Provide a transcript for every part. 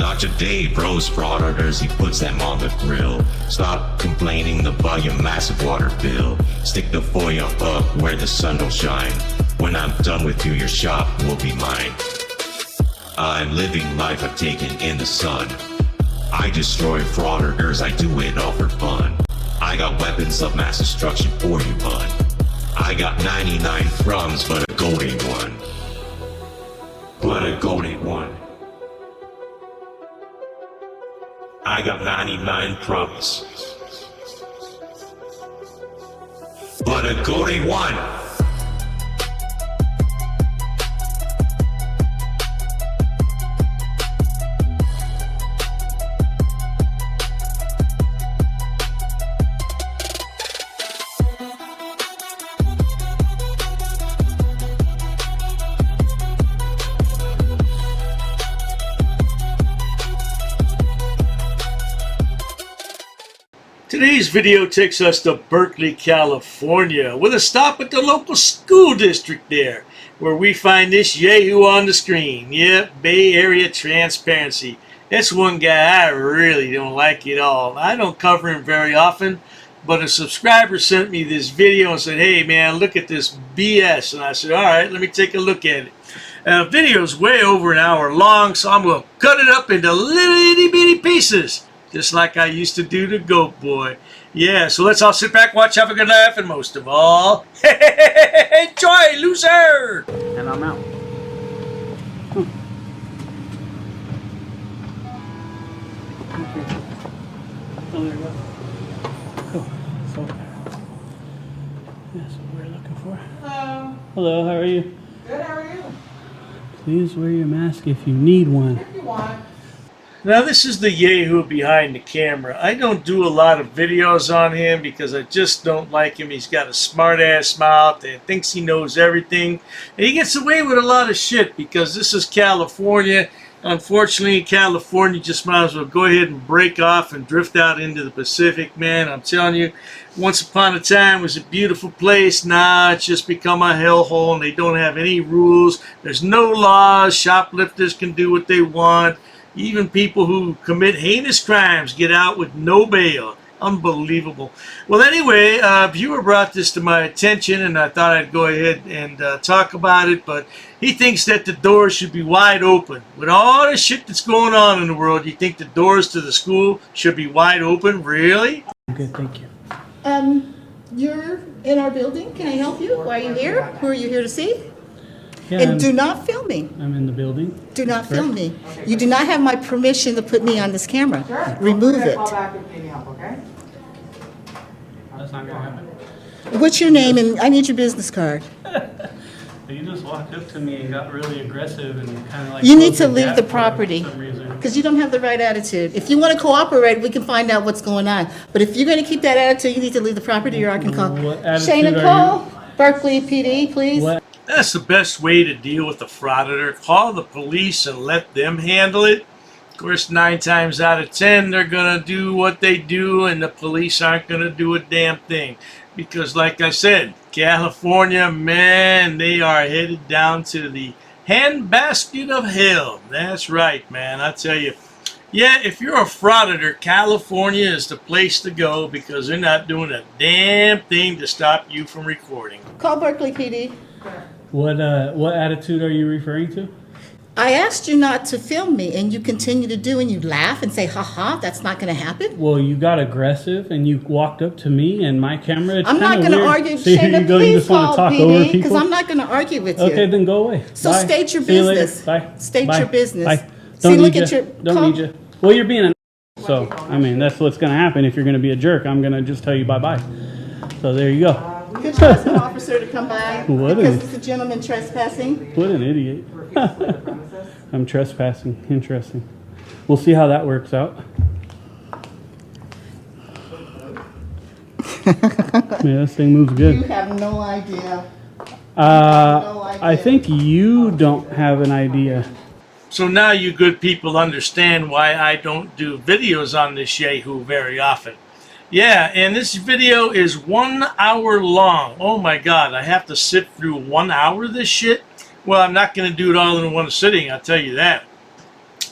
Not today, bros, frauditors, he puts them on the grill. Stop complaining about your massive water bill. Stick the foil up where the sun don't shine. When I'm done with you, your shop will be mine. I'm living life I've taken in the sun. I destroy frauditors, I do it all for fun. I got weapons of mass destruction for you, bud. I got 99 crumbs, but a gold ain't one. But a gold ain't one. I got 99 crumbs, but a gold ain't one. Today's video takes us to Berkeley, California, with a stop at the local school district there, where we find this yahoo on the screen. Yep, Bay Area transparency. That's one guy I really don't like at all. I don't cover him very often, but a subscriber sent me this video and said, hey man, look at this BS. And I said, alright, let me take a look at it. The video's way over an hour long, so I'm going to cut it up into little itty bitty pieces, just like I used to do to Goat Boy. Yeah, so let's all sit back, watch, have a good laugh, and most of all, enjoy, loser! And I'm out. Oh, there you go. Cool. So, that's what we're looking for. Hello. Hello, how are you? Good, how are you? Please wear your mask if you need one. If you want. Now this is the yahoo behind the camera. I don't do a lot of videos on him because I just don't like him. He's got a smart ass mouth and thinks he knows everything. And he gets away with a lot of shit because this is California. Unfortunately, California just might as well go ahead and break off and drift out into the Pacific, man. I'm telling you, once upon a time it was a beautiful place. Now it's just become a hellhole and they don't have any rules. There's no laws. Shoplifters can do what they want. Even people who commit heinous crimes get out with no bail. Unbelievable. Well, anyway, a viewer brought this to my attention, and I thought I'd go ahead and talk about it. But he thinks that the doors should be wide open. With all the shit that's going on in the world, you think the doors to the school should be wide open? Really? Good, thank you. You're in our building. Can I help you? Why are you here? Who are you here to see? Yeah, And do not film me. I'm in the building. Do not film me. You do not have my permission to put me on this camera. Remove it. Call back if you need help, okay? That's not gonna happen. What's your name? And I need your business card. You just walked up to me and got really aggressive and kind of like. You need closed to the leave gap the for property. some reason. Because you don't have the right attitude. If you want to cooperate, we can find out what's going on. But if you're going to keep that attitude, you need to leave the property or I can call. What attitude Shayna are Cole, Berkeley PD, please. What? That's the best way to deal with a frauditor. Call the police and let them handle it. Of course, 9 times out of 10, they're going to do what they do, and the police aren't going to do a damn thing. Because, like I said, California, man, they are headed down to the handbasket of hell. That's right, man. I tell you. Yeah, if you're a frauditor, California is the place to go because they're not doing a damn thing to stop you from recording. Call Berkeley PD. What attitude are you referring to? I asked you not to film me, and you continue to do, and you laugh and say, ha, that's not going to happen. Well, you got aggressive and you walked up to me and my camera. It's I'm not kinda going to weird. argue. See, here Shayna, you go. You please just want call to talk over PD, because people. I'm not going to argue with you. Okay, then go away. So Bye. state your See you later. business. Bye. State Bye. your business. Bye. See, Don't look need at you. your. Don't call- need you. Well, you're being so, I mean, that's what's going to happen if you're going to be a jerk. I'm going to just tell you bye-bye. So there you go. Could you ask an officer to come by? What Because is- it's a gentleman trespassing. What an idiot. I'm trespassing. Interesting. We'll see how that works out. Yeah, this thing moves You good. have no idea. No idea. I think you don't have an idea. So now you good people understand why I don't do videos on this yahoo very often. Yeah, and this video is 1 hour long. Oh my God, I have to sit through 1 hour of this shit? Well, I'm not going to do it all in one sitting, I'll tell you that.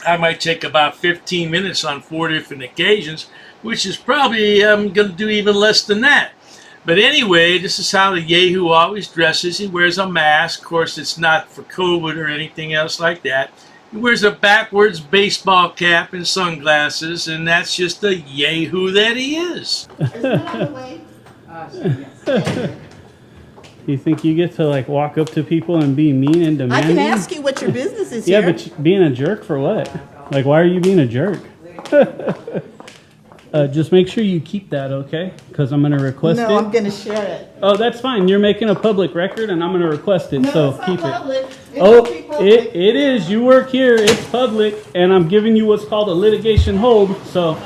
I might take about 15 minutes on 4 different occasions, which is probably going to do even less than that. But anyway, this is how the Yahoo always dresses. He wears a mask. Of course, it's not for COVID or anything else like that. He wears a backwards baseball cap and sunglasses, and that's just the Yahoo that he is. Isn't that on the way? Yes. You think you get to like walk up to people and be mean and I demanding? can ask you what your business is Yeah, here. but being a jerk for what? Like, why are you being a jerk? Just make sure you keep that, okay? Because I'm going to request it. No, I'm going to share it. Oh, that's fine. You're making a public record, and I'm going to request it. No, So it's not keep it. public. It Oh, won't be public. it is. You work here. It's public, and I'm giving you what's called a litigation hold. So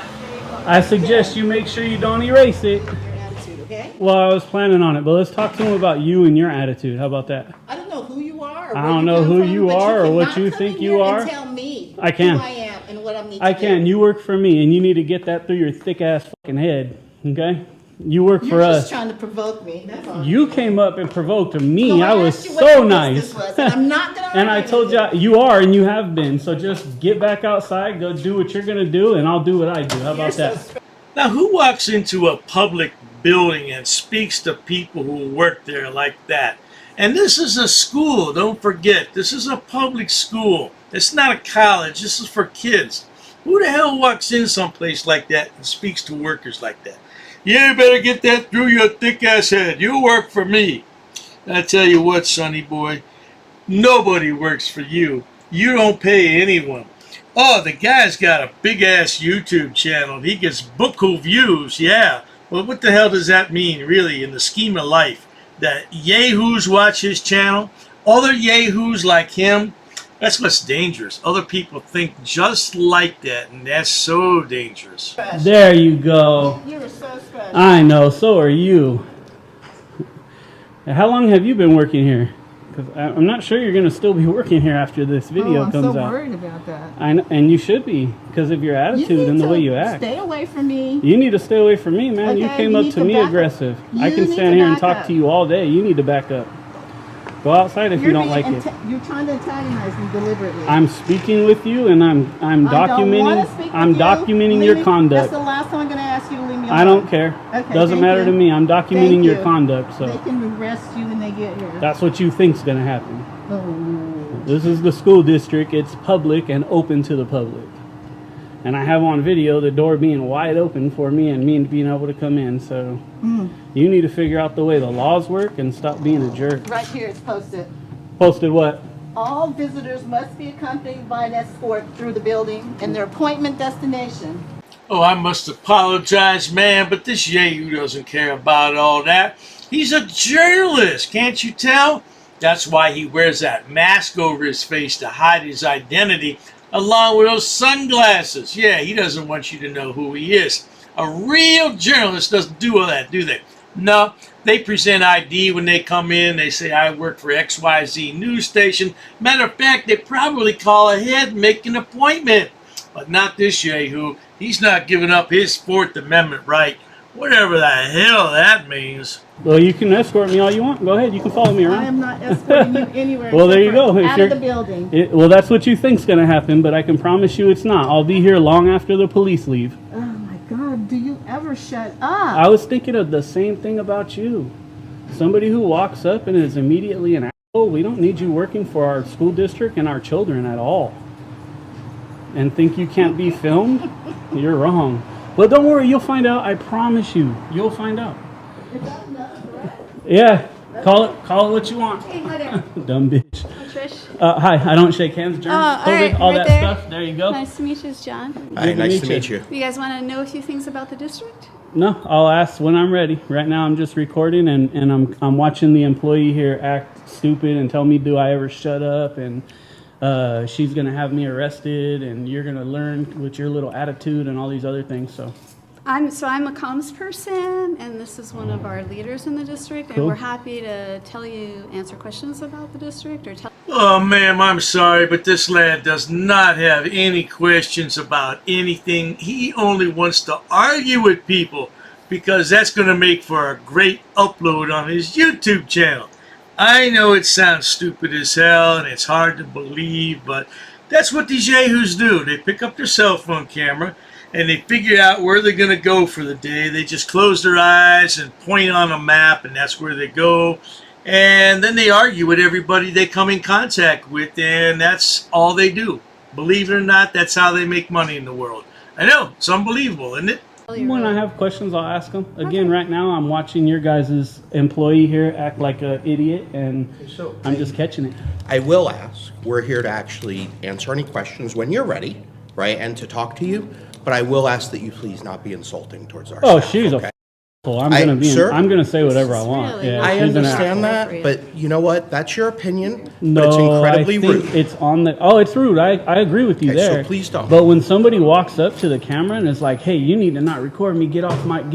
I suggest you make sure you don't erase it. Your attitude, okay? Well, I was planning on it, but let's talk to him about you and your attitude. How about that? I don't know who you are. Or I where don't you know come who from, you but are or what cannot you come think in you here are. And tell me I can. who I am and what I need to I do. can. You work for me, and you need to get that through your thick ass fucking head. Okay? You work You're for just us. trying to provoke me. That's all. You came up and provoked me. So I was asked you what so your nice. business was, and I'm not gonna And I argue told with you you are, and you have been. So just get back outside, go do what you're gonna do, and I'll do what I do. How about that? Now, who walks into a public building and speaks to people who work there like that? And this is a school, don't forget. This is a public school. It's not a college. This is for kids. Who the hell walks in someplace like that and speaks to workers like that? You better get that through your thick ass head. You work for me. I tell you what, sonny boy, nobody works for you. You don't pay anyone. Oh, the guy's got a big ass YouTube channel. He gets buku views. Yeah. Well, what the hell does that mean, really, in the scheme of life? That yahoos watch his channel? Other yahoos like him? That's what's dangerous. Other people think just like that, and that's so dangerous. There you go. You're so special. I know. So are you. How long have you been working here? Because I'm not sure you're going to still be working here after this video I'm comes so out. worried about that. I know, and you should be because of your attitude and the way you act. Stay away from me. You need to stay away from me, man. You Okay, came you up need to to me back up. aggressive. I You can need stand to here and back talk up. to you all day. You need to back up. Go outside if you don't like it. You're trying to antagonize me deliberately. I'm speaking with you, and I'm I don't documenting. wanna speak I'm with you. documenting Leave your me- conduct. That's the last time I'm going to ask you to leave me alone. I don't care. Okay, Doesn't thank matter you. to me. I'm documenting Thank your you. conduct. They So can arrest you when they get here. that's what you think's gonna happen. Oh. This is the school district. It's public and open to the public. And I have on video the door being wide open for me and me being able to come in. So you need to figure out the way the laws work and stop being a jerk. Right here it's posted. Posted what? All visitors must be accompanied by an escort through the building and their appointment destination. Oh, I must apologize, man, but this Yahoo doesn't care about all that. He's a journalist, can't you tell? That's why he wears that mask over his face to hide his identity, along with those sunglasses. Yeah, he doesn't want you to know who he is. A real journalist doesn't do all that, do they? No, they present ID when they come in. They say, I work for XYZ news station. Matter of fact, they probably call ahead and make an appointment. But not this Yahoo. He's not giving up his Fourth Amendment right. Whatever the hell that means. Well, you can escort me all you want. Go ahead. You can follow me I around. am not escorting you anywhere. Well, there you except go. for If Out you're- of the building. Well, that's what you think's gonna happen, but I can promise you it's not. I'll be here long after the police leave. Oh my God, do you ever shut up? I was thinking of the same thing about you. Somebody who walks up and is immediately an asshole. We don't need you working for our school district and our children at all. And think you can't be filmed? You're wrong. But don't worry, you'll find out. I promise you, you'll find out. Yeah, call it what you want. Hey, hi there. Dumb bitch. Trish. Hi, I don't shake hands, John. Oh, all right, all right that there. stuff. There you go. Nice to meet you, it's John. Hi, Good to nice meet to you. meet you. You guys want to know a few things about the district? No, I'll ask when I'm ready. Right now, I'm just recording, and I'm watching the employee here act stupid and tell me, do I ever shut up? And she's gonna have me arrested, and you're gonna learn with your little attitude and all these other things. So I'm a comms person, and this is one of our leaders in the district, Cool. and we're happy to answer questions about the district or tell. Oh, ma'am, I'm sorry, but this lad does not have any questions about anything. He only wants to argue with people because that's going to make for a great upload on his YouTube channel. I know it sounds stupid as hell and it's hard to believe, but That's what these yahoos do. They pick up their cell phone camera and they figure out where they're going to go for the day. They just close their eyes and point on a map, and that's where they go. And then they argue with everybody they come in contact with, and that's all they do. Believe it or not, that's how they make money in the world. I know, it's unbelievable, isn't it? When I have questions, I'll ask them. Again, right now, I'm watching your guys' employee here act like an idiot, and I'm just catching it. I will ask. We're here to actually answer any questions when you're ready, right, and to talk to you. But I will ask that you please not be insulting towards our staff. She's okay? a I'm gonna be. Sir? I'm gonna say whatever I want. Really Yeah, I she's an understand asshole. that, but you know what? That's your opinion, No, but it's incredibly I think rude. it's on the. Oh, it's rude. I agree with you Okay, so there. please don't. But when somebody walks up to the camera and is like, "Hey, you need to not record me. Get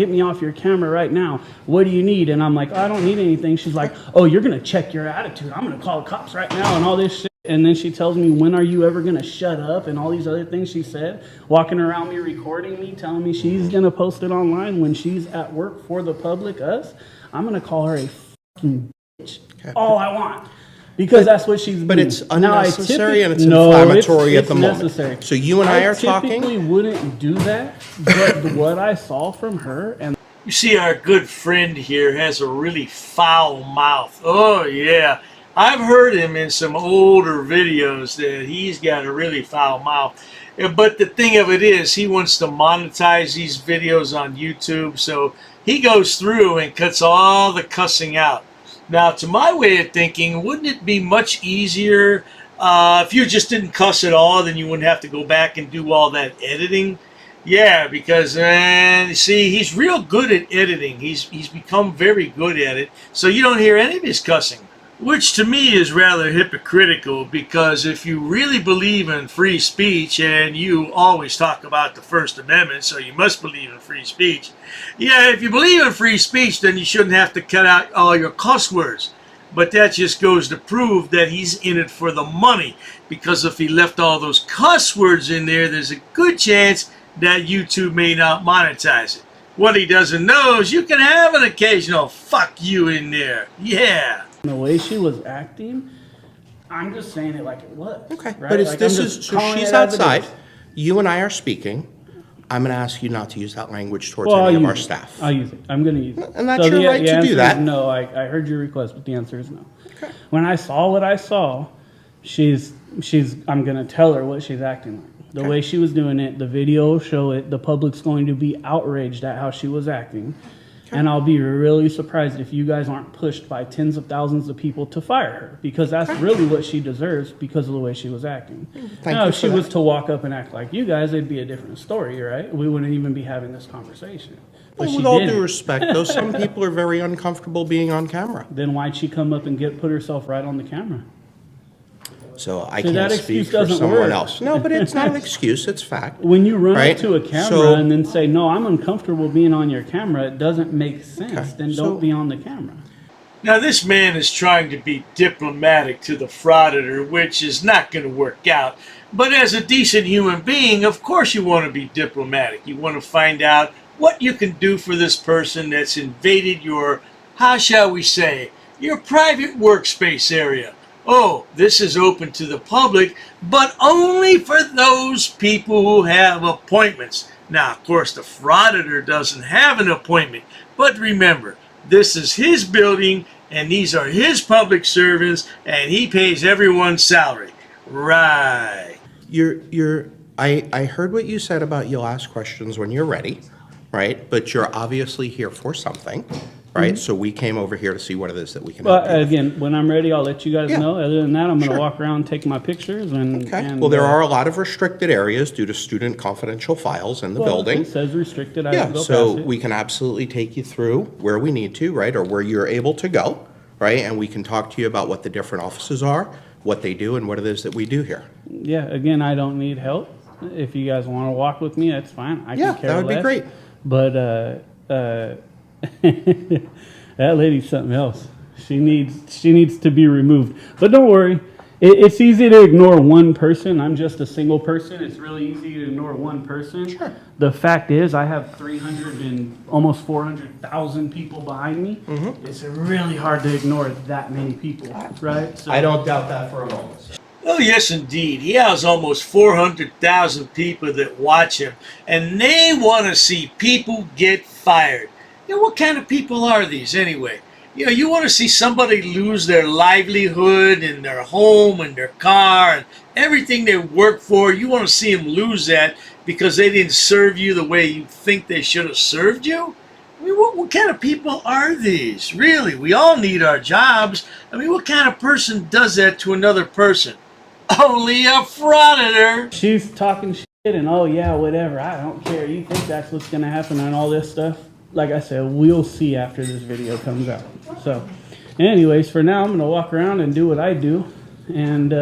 me off your camera right now. What do you need?" And I'm like, "I don't need anything." She's like, "Oh, you're gonna check your attitude. I'm gonna call the cops right now," and all this shit. And then she tells me, "When are you ever gonna shut up?" And all these other things she said, walking around me, recording me, telling me she's gonna post it online when she's at work for the public, us. I'm gonna call her a fucking bitch. All I want. Because that's what she's But doing. it's Now, I unnecessary and it's no, inflammatory it's at the moment. necessary. So you and I are talking. I typically wouldn't do that, but what I saw from her and You see, our good friend here has a really foul mouth. Oh, yeah. I've heard him in some older videos that he's got a really foul mouth. But the thing of it is, he wants to monetize these videos on YouTube, so he goes through and cuts all the cussing out. Now, to my way of thinking, wouldn't it be much easier if you just didn't cuss at all, then you wouldn't have to go back and do all that editing? Yeah, because, man, see, he's real good at editing. He's become very good at it, so you don't hear any of his cussing. Which to me is rather hypocritical, because if you really believe in free speech, and you always talk about the First Amendment, so you must believe in free speech. Yeah, if you believe in free speech, then you shouldn't have to cut out all your cuss words. But that just goes to prove that he's in it for the money, because if he left all those cuss words in there, there's a good chance that YouTube may not monetize it. What he doesn't know is you can have an occasional fuck you in there. Yeah. the way she was acting, I'm just saying it like it was. Okay, right? but it's, Like, this I'm is, just so calling she's it as it outside. is. You and I are speaking. I'm going to ask you not to use that language towards Well, any I'll of use our it. staff. I'll use it. I'm going to use it. And that's your the right to do answer is that. No, I heard your request, but the answer is no. Okay. When I saw what I saw, I'm going to tell her what she's acting like. The way she was doing it, the video will show it. The public's going to be outraged at how she was acting. And I'll be really surprised if you guys aren't pushed by tens of thousands of people to fire her, because that's really what she deserves because of the way she was acting. Thank Now, you if for she that. was to walk up and act like you guys, it'd be a different story, right? We wouldn't even be having this conversation. But Well, she with all didn't. due respect, though, some people are very uncomfortable being on camera. Then why'd she come up and put herself right on the camera? So I See, that can't excuse speak for doesn't someone work. else. No, but it's not an excuse, it's fact. When you run Right? up to a camera So- and then say, no, I'm uncomfortable being on your camera, it doesn't make sense. Okay, Then so- don't be on the camera. Now, this man is trying to be diplomatic to the Frauditor, which is not going to work out. But as a decent human being, of course you want to be diplomatic. You want to find out what you can do for this person that's invaded your, how shall we say, your private workspace area. Oh, this is open to the public, but only for those people who have appointments. Now, of course, the Frauditor doesn't have an appointment, but remember, this is his building, and these are his public servants, and he pays everyone's salary. Right. I heard what you said about you'll ask questions when you're ready, right? But you're obviously here for something, right? So we came over here to see what it is that we can Well, help you with. again, when I'm ready, I'll let you guys Yeah. know. Other than that, I'm going to Sure. walk around, take my pictures, and. Okay, and, well, there are a lot of restricted areas due to student confidential files in the well, building. It says restricted. I Yeah, will go so past it. we can absolutely take you through where we need to, right, or where you're able to go, right? And we can talk to you about what the different offices are, what they do, and what it is that we do here. Yeah, again, I don't need help. If you guys want to walk with me, that's fine. I Yeah, can care that would be less. great. But that lady's something else. She needs to be removed. But don't worry, it's easy to ignore one person. I'm just a single person. It's really easy to ignore one person. Sure. The fact is, I have 300 and almost 400,000 people behind me. It's really hard to ignore that many people, right? So, I don't doubt that for a moment. Oh, yes, indeed. He has almost 400,000 people that watch him, and they want to see people get fired. What kind of people are these anyway? You want to see somebody lose their livelihood and their home and their car and everything they work for. You want to see them lose that because they didn't serve you the way you think they should have served you? What kind of people are these? Really, we all need our jobs. What kind of person does that to another person? Only a frauditor. She's talking shit and oh yeah, whatever. I don't care. You think that's what's gonna happen and all this stuff? Like I said, we'll see after this video comes out. So, anyways, for now, I'm gonna walk around and do what I do, and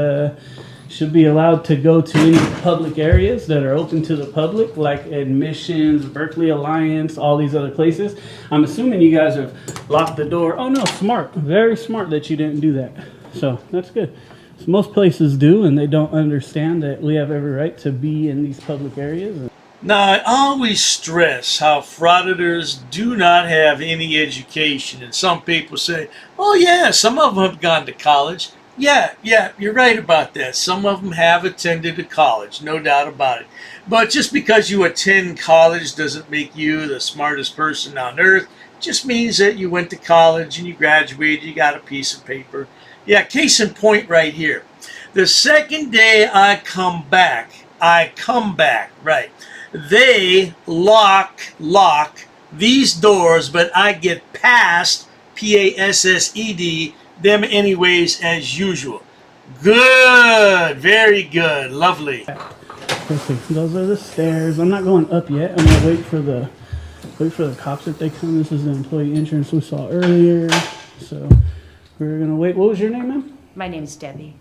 should be allowed to go to any public areas that are open to the public, like admissions, Berkeley Alliance, all these other places. I'm assuming you guys have locked the door. Oh no, smart, very smart that you didn't do that. So that's good. So most places do, and they don't understand that we have every right to be in these public areas. Now, I always stress how frauditors do not have any education. And some people say, oh yeah, some of them have gone to college. Yeah, you're right about that. Some of them have attended a college, no doubt about it. But just because you attend college doesn't make you the smartest person on earth. It just means that you went to college and you graduated, you got a piece of paper. Yeah, case in point right here. The second day I come back, right. They lock these doors, but I get past, P-A-S-S-E-D, them anyways as usual. Good, very good, lovely. Perfect. Those are the stairs. I'm not going up yet. I'm gonna wait for the cops if they come. This is the employee entrance we saw earlier. So we're gonna wait. What was your name, ma'am? My name's Debbie.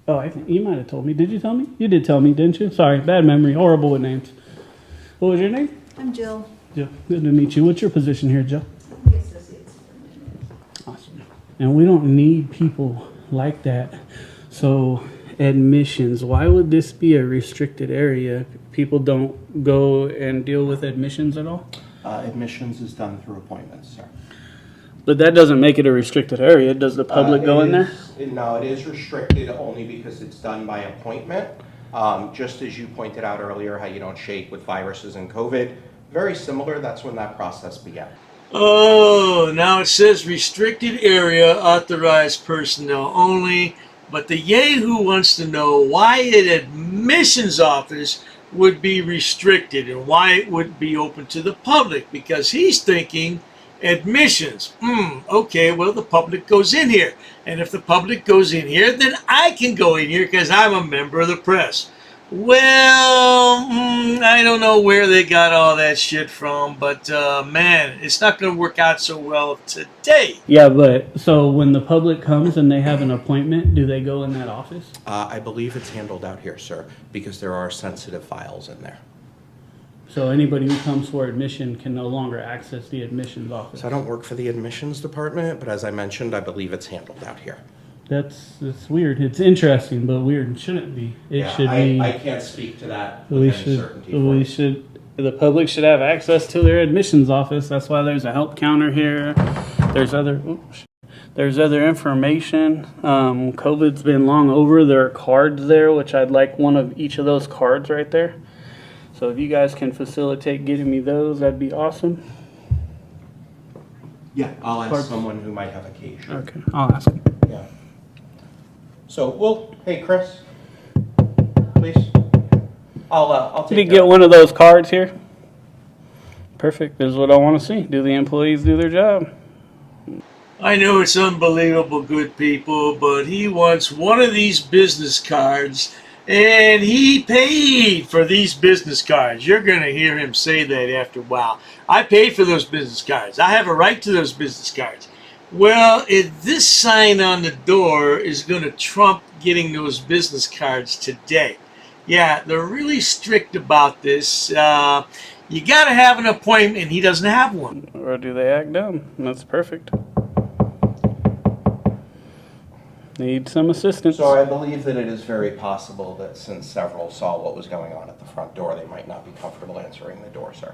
Oh, I think you might have told me. Did you tell me? You did tell me, didn't you? Sorry, bad memory. Horrible with names. What was your name? I'm Jill. Jill. Good to meet you. What's your position here, Jill? I'm the associate superintendent. Awesome. And we don't need people like that. So admissions, why would this be a restricted area? People don't go and deal with admissions at all? Admissions is done through appointments, sir. But that doesn't make it a restricted area. Does the public go in there? No, it is restricted only because it's done by appointment. Just as you pointed out earlier, how you don't shake with viruses and COVID. Very similar, that's when that process began. Oh, now it says restricted area, authorized personnel only. But the Yahoo wants to know why an admissions office would be restricted and why it would be open to the public, because he's thinking admissions. Okay, well, the public goes in here. And if the public goes in here, then I can go in here because I'm a member of the press. Well, I don't know where they got all that shit from, but man, it's not going to work out so well today. Yeah, but so when the public comes and they have an appointment, do they go in that office? I believe it's handled out here, sir, because there are sensitive files in there. So anybody who comes for admission can no longer access the admissions office. So I don't work for the admissions department, but as I mentioned, I believe it's handled out here. That's weird. It's interesting, but weird. It shouldn't be. It should be. I can't speak to that with any certainty. The public should have access to their admissions office. That's why there's a help counter here. There's other information. COVID's been long over. There are cards there, which I'd like one of each of those cards right there. So if you guys can facilitate getting me those, that'd be awesome. Yeah, I'll ask someone who might have occasion. Okay, I'll ask them. Yeah. So hey Chris, please. I'll take Did you get one of those cards here? Perfect. This is what I want to see. Do the employees do their job? I know it's unbelievable, good people, but he wants one of these business cards, and he paid for these business cards. You're going to hear him say that after a while. I paid for those business cards. I have a right to those business cards. Well, this sign on the door is going to trump getting those business cards today. Yeah, they're really strict about this. You got to have an appointment. He doesn't have one. Or do they act dumb? That's perfect. Need some assistance. So I believe that it is very possible that since several saw what was going on at the front door, they might not be comfortable answering the door, sir.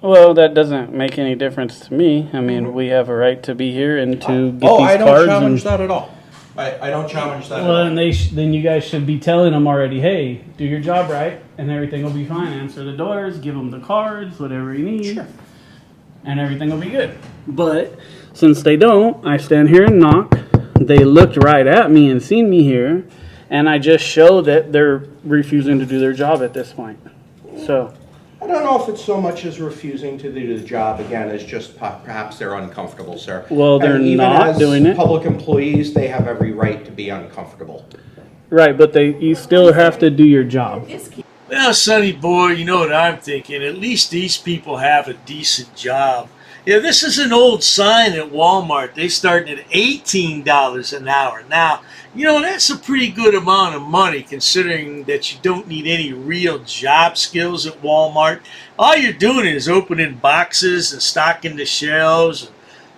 Well, that doesn't make any difference to me. I mean, we have a right to be here and to get these cards. I don't challenge that at all. I don't challenge that. Well, then you guys should be telling them already, hey, do your job right, and everything will be fine. Answer the doors, give them the cards, whatever you need, Sure. and everything will be good. But since they don't, I stand here and knock. They looked right at me and seen me here, and I just show that they're refusing to do their job at this point. So I don't know if it's so much as refusing to do the job, again, as just perhaps they're uncomfortable, sir. Well, they're And even not as doing it. Public employees, they have every right to be uncomfortable. right, but you still have to do your job. Well, Sonny boy, you know what I'm thinking. At least these people have a decent job. Yeah, this is an old sign at Walmart. They starting at $18 an hour. Now, you know, that's a pretty good amount of money considering that you don't need any real job skills at Walmart. All you're doing is opening boxes and stocking the shelves.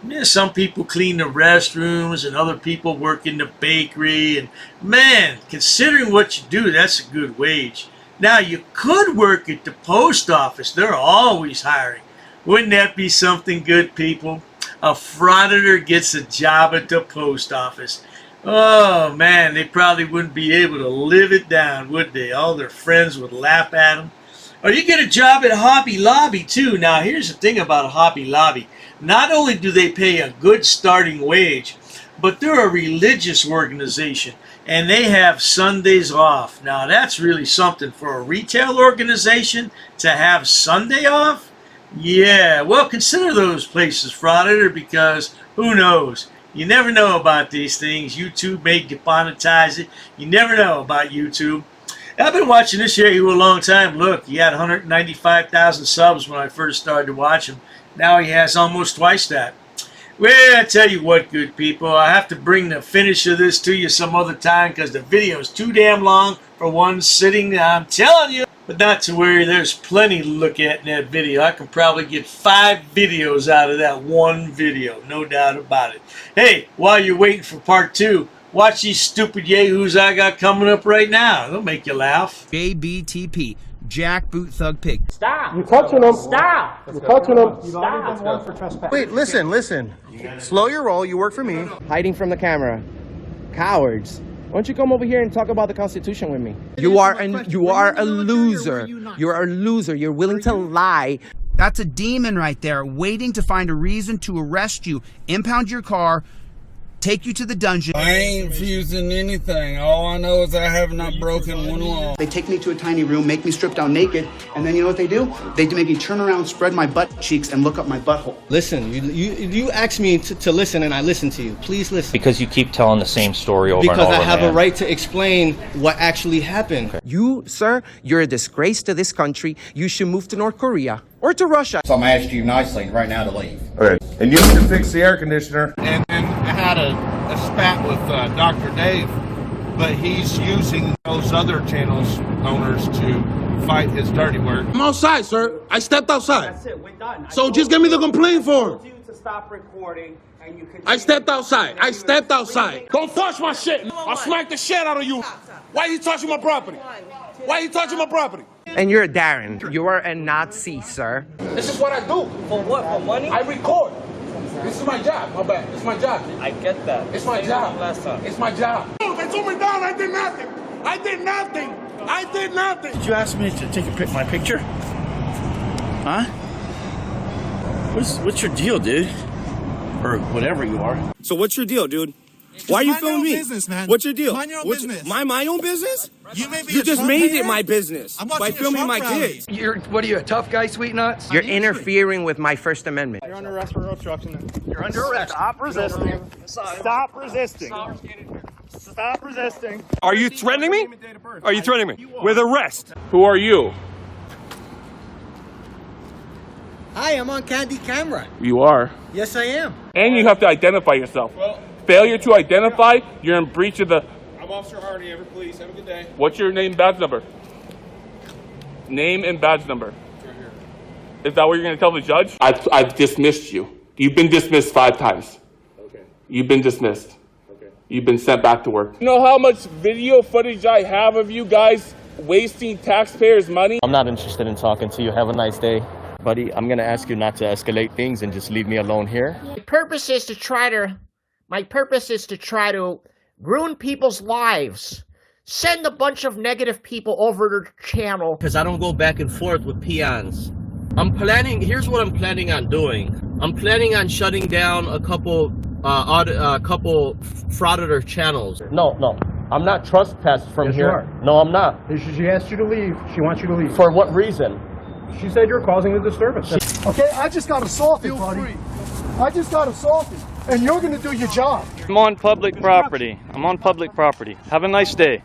Yeah, some people clean the restrooms and other people work in the bakery. And man, considering what you do, that's a good wage. Now, you could work at the post office. They're always hiring. Wouldn't that be something good, people? A frauditor gets a job at the post office. Oh, man, they probably wouldn't be able to live it down, would they? All their friends would laugh at them. Or you get a job at Hobby Lobby, too. Now, here's the thing about Hobby Lobby. Not only do they pay a good starting wage, but they're a religious organization, and they have Sundays off. Now, that's really something for a retail organization to have Sunday off. Yeah, well, consider those places, Frauditor, because who knows? You never know about these things. YouTube may demonetize it. You never know about YouTube. I've been watching this Yahoo a long time. Look, he had 195,000 subs when I first started to watch him. Now he has almost twice that. Well, I tell you what, good people, I have to bring the finish of this to you some other time because the video is too damn long for one sitting. I'm telling you. But not to worry, there's plenty to look at in that video. I can probably get 5 videos out of that one video, no doubt about it. Hey, while you're waiting for part 2, watch these stupid yahoos I got coming up right now. They'll make you laugh. JBTP, Jackboot Thug Pig. Stop! You're touching them. Stop! You're touching them. Stop! Wait, listen. Slow your roll. You work for me. Hiding from the camera. Cowards. Why don't you come over here and talk about the Constitution with me? You are a loser. You're a loser. You're willing to lie. That's a demon right there, waiting to find a reason to arrest you, impound your car, take you to the dungeon. I ain't fusing anything. All I know is I have not broken one law. They take me to a tiny room, make me strip down naked, and then you know what they do? They make me turn around, spread my butt cheeks, and look up my butthole. Listen, you asked me to listen, and I listened to you. Please listen. Because you keep telling the same story over and over, Because I have a right to explain what actually happened. Okay. You, sir, you're a disgrace to this country. You should move to North Korea or to Russia. So I'm asking you nicely right now to leave. Okay. And you can fix the air conditioner. And I had a spat with Dr. Dave, but he's using those other channels owners to fight his dirty work. I'm outside, sir. I stepped outside. That's it, we're done. So just give me the complaint form. I told you to stop recording, and you continue. I stepped outside. Don't touch my shit. I'll smack the shit out of you. Why are you touching my property? Why are you touching my property? And you're Darren. You are a Nazi, sir. This is what I do. For what? For money? I record. This is my job. My bad. It's my job. I get that. It's my job. Last time. It's my job. They took me down. I did nothing. I did nothing. Did you ask me to take my picture? Huh? What's your deal, dude? Or whatever you are. So what's your deal, dude? Why are you filming me? Business, man. What's your deal? Mind your own business. My own business? You just made it my business by filming my kids. What are you, a tough guy, sweet nuts? You're interfering with my First Amendment. You're under arrest for obstruction. You're under arrest. Stop resisting. Stop resisting. Stop resisting. Are you threatening me? Are you threatening me? With arrest. Who are you? Hi, I'm on Candy camera. You are. Yes, I am. And you have to identify yourself. Failure to identify, you're in breach of the... I'm Officer Hardy, Everkely. Have a good day. What's your name, badge number? Name and badge number. Right here. Is that what you're going to tell the judge? I've dismissed you. You've been dismissed 5 times. Okay. You've been dismissed. Okay. You've been sent back to work. You know how much video footage I have of you guys wasting taxpayers' money? I'm not interested in talking to you. Have a nice day. Buddy, I'm going to ask you not to escalate things and just leave me alone here. My purpose is to try to ruin people's lives. Send a bunch of negative people over to the channel. Because I don't go back and forth with peons. Here's what I'm planning on doing. I'm planning on shutting down a couple Frauditor channels. No, I'm not trespassed from Yes, here. you are. No, I'm not. She asked you to leave. She wants you to leave. For what reason? She said you're causing the disturbance. Okay, I just got assaulted, buddy. I just got assaulted, and you're gonna do your job. I'm on public property. I'm on public property. Have a nice day.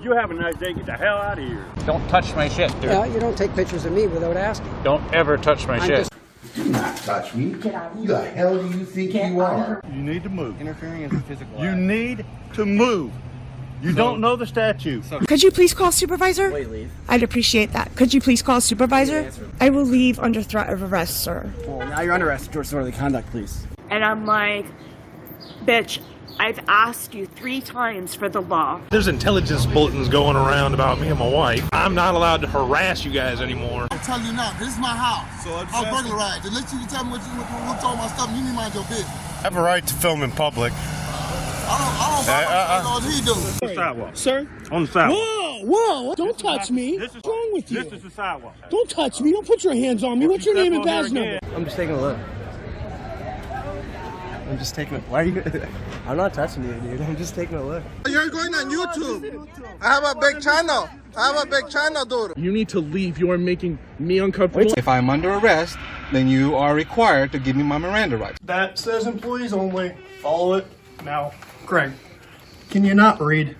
You have a nice day. Get the hell out of here. Don't touch my shit, dude. Yeah, you don't take pictures of me without asking. Don't ever touch my shit. Do not touch me. Get out. Who the hell do you think you are? You need to move. Interfering is a physical You need to move. You don't know the statute. Could you please call supervisor? Wait, leave. I'd appreciate that. Could you please call supervisor? I will leave under threat of arrest, sir. Well, now you're under arrest for disorderly conduct, please. And I'm like, bitch, I've asked you 3 times for the law. There's intelligence bulletins going around about me and my wife. I'm not allowed to harass you guys anymore. I'm telling you now, this is my house. So I was burglarized. Unless you tell me what all my stuff, you need to mind your business. I have a right to film in public. I don't he do. On the sidewalk. Sir? On the sidewalk. Whoa, don't touch me. What's wrong with you? This is the sidewalk. Don't touch me. Don't put your hands on me. What's your name and badge number? I'm just taking a look. I'm just taking a look. Why are you? I'm not touching you, dude. I'm just taking a look. You're going on YouTube. I have a big channel. Dude. You need to leave. You are making me uncomfortable. If I'm under arrest, then you are required to give me my Miranda rights. That says employees only. Follow it. Now, Craig, can you not read?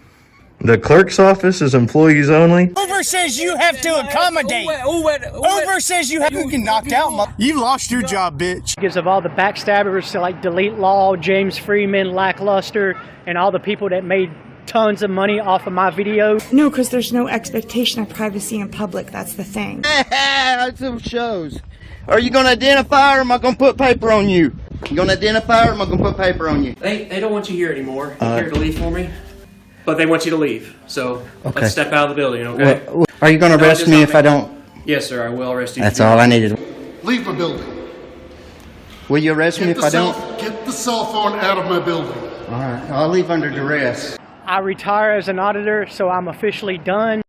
The clerk's office is employees only. Uber says you have to accommodate. Uber says you have to get knocked out. You lost your job, bitch. Because of all the backstabbers to like Delete Law, James Freeman, Lackluster, and all the people that made tons of money off of my videos. No, because there's no expectation of privacy in public. That's the thing. That's some shows. Are you going to identify or am I going to put paper on you? You going to identify or am I going to put paper on you? They don't want you here anymore. They're here to leave for me. But they want you to leave. So let's step out of the building, okay? Are you going to arrest me if I don't? Yes, sir. I will arrest you. That's all I needed. Leave my building. Will you arrest me if I don't? Get the cell phone out of my building. All right. I'll leave under duress. I retire as an auditor, so I'm officially done.